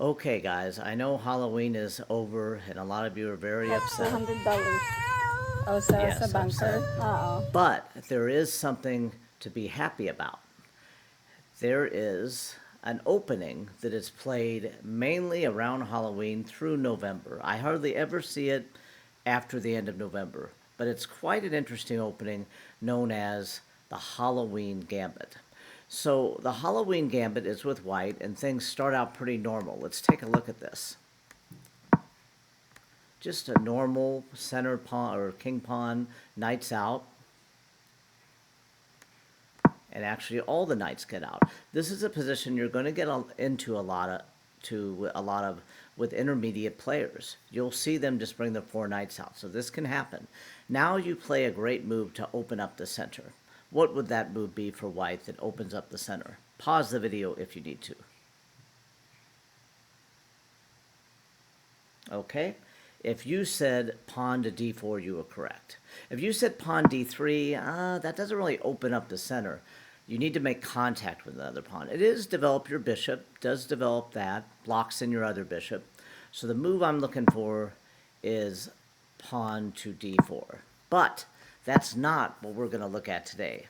Okay, guys, I know Halloween is over and a lot of you are very That's upset. $200. Oh, sa Yes, banker? upset. Oo. But there is something to be happy about. There is an opening that is played mainly around Halloween through November. I hardly ever see it after the end of November, but it's quite an interesting opening known as the Halloween Gambit. So, the Halloween Gambit is with white, and things start out pretty normal. Let's take a look at this. Just a normal center pawn or king pawn, knights out, and actually all the knights get out. This is a position you're going to get into a lot of with intermediate players. You'll see them just bring the four knights out. So this can happen. Now you play a great move to open up the center. What would that move be for white that opens up the center? Pause the video if you need to. Okay? If you said pawn to d4, you were correct. If you said pawn d3, that doesn't really open up the center. You need to make contact with another pawn. It is develop your bishop, does develop that, blocks in your other bishop. So the move I'm looking for is pawn to d4. But that's not what we're going to look at today.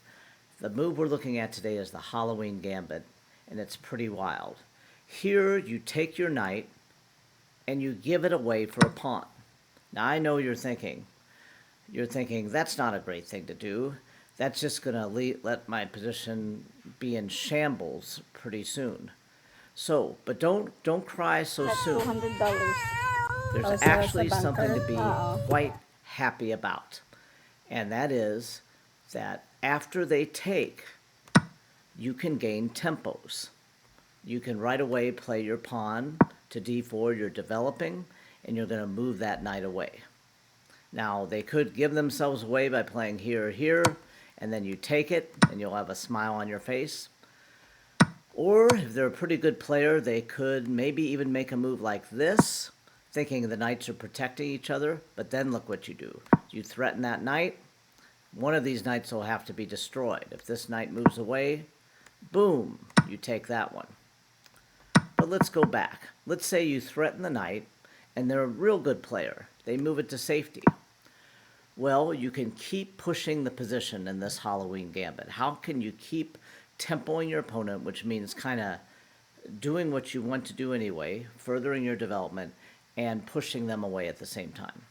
The move we're looking at today is the Halloween Gambit, and it's pretty wild. Here you take your knight, and you give it away for a pawn. Now I know you're thinking that's not a great thing to do. That's just going to let my position be in shambles pretty soon. So, but don't cry so That's soon. $200. There's Oh, sa actually something banker? to be Oo. quite happy about, and that is that after they take, you can gain tempos. You can right away play your pawn to d4, you're developing, and you're going to move that knight away. Now, they could give themselves away by playing here or here, and then you take it, and you'll have a smile on your face. Or, if they're a pretty good player, they could maybe even make a move like this, thinking the knights are protecting each other, but then look what you do. You threaten that knight, one of these knights will have to be destroyed. If this knight moves away, boom, you take that one. But let's go back. Let's say you threaten the knight, and they're a real good player. They move it to safety. Well, you can keep pushing the position in this Halloween Gambit. How can you keep tempoing your opponent, which means kind of doing what you want to do anyway, furthering your development, and pushing them away at the same time?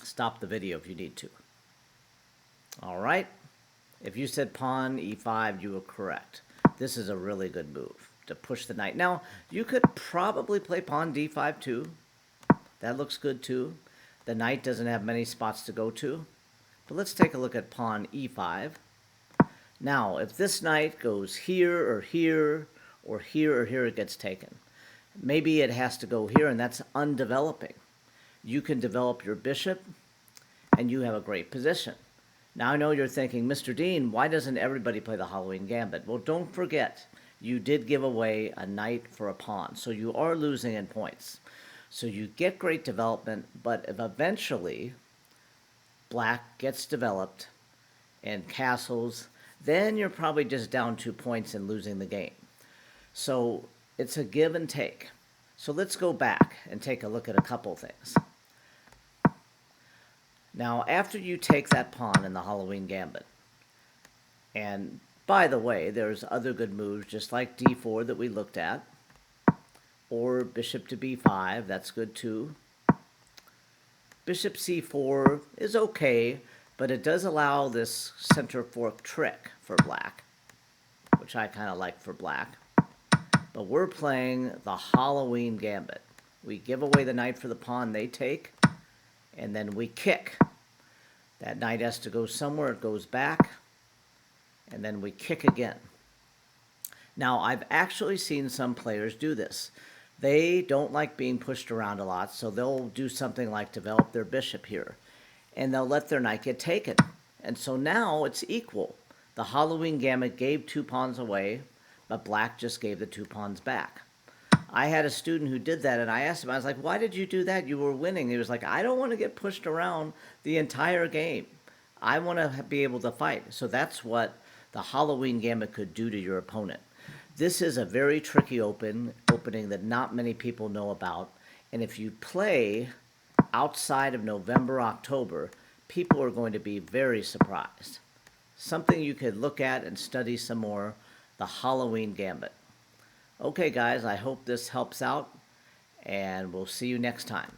Stop the video if you need to. All right. If you said pawn e5, you were correct. This is a really good move to push the knight. Now, you could probably play pawn d5 too. That looks good too. The knight doesn't have many spots to go to. But let's take a look at pawn e5. Now, if this knight goes here or here or here or here, it gets taken. Maybe it has to go here, and that's undeveloping. You can develop your bishop, and you have a great position. Now I know you're thinking, Mr. Dean, why doesn't everybody play the Halloween Gambit? Well, don't forget, you did give away a knight for a pawn, so you are losing in points. So you get great development, but if eventually black gets developed and castles, then you're probably just down 2 points and losing the game. So it's a give and take. So let's go back and take a look at a couple things. Now, after you take that pawn in the Halloween Gambit, and by the way, there's other good moves, just like d4 that we looked at, or bishop to b5, that's good too. Bishop c4 is okay, but it does allow this center fork trick for black, which I kind of like for black. But we're playing the Halloween Gambit. We give away the knight for the pawn they take, and then we kick. That knight has to go somewhere, it goes back, and then we kick again. Now, I've actually seen some players do this. They don't like being pushed around a lot, so they'll do something like develop their bishop here, and they'll let their knight get taken. And so now it's equal. The Halloween Gambit gave 2 pawns away, but black just gave the 2 pawns back. I had a student who did that, and I asked him, I was like, why did you do that? You were winning. He was like, I don't want to get pushed around the entire game. I want to be able to fight. So that's what the Halloween Gambit could do to your opponent. This is a very tricky opening that not many people know about. And if you play outside of November, October, people are going to be very surprised. Something you could look at and study some more, the Halloween Gambit. Okay, guys, I hope this helps out, and we'll see you next time.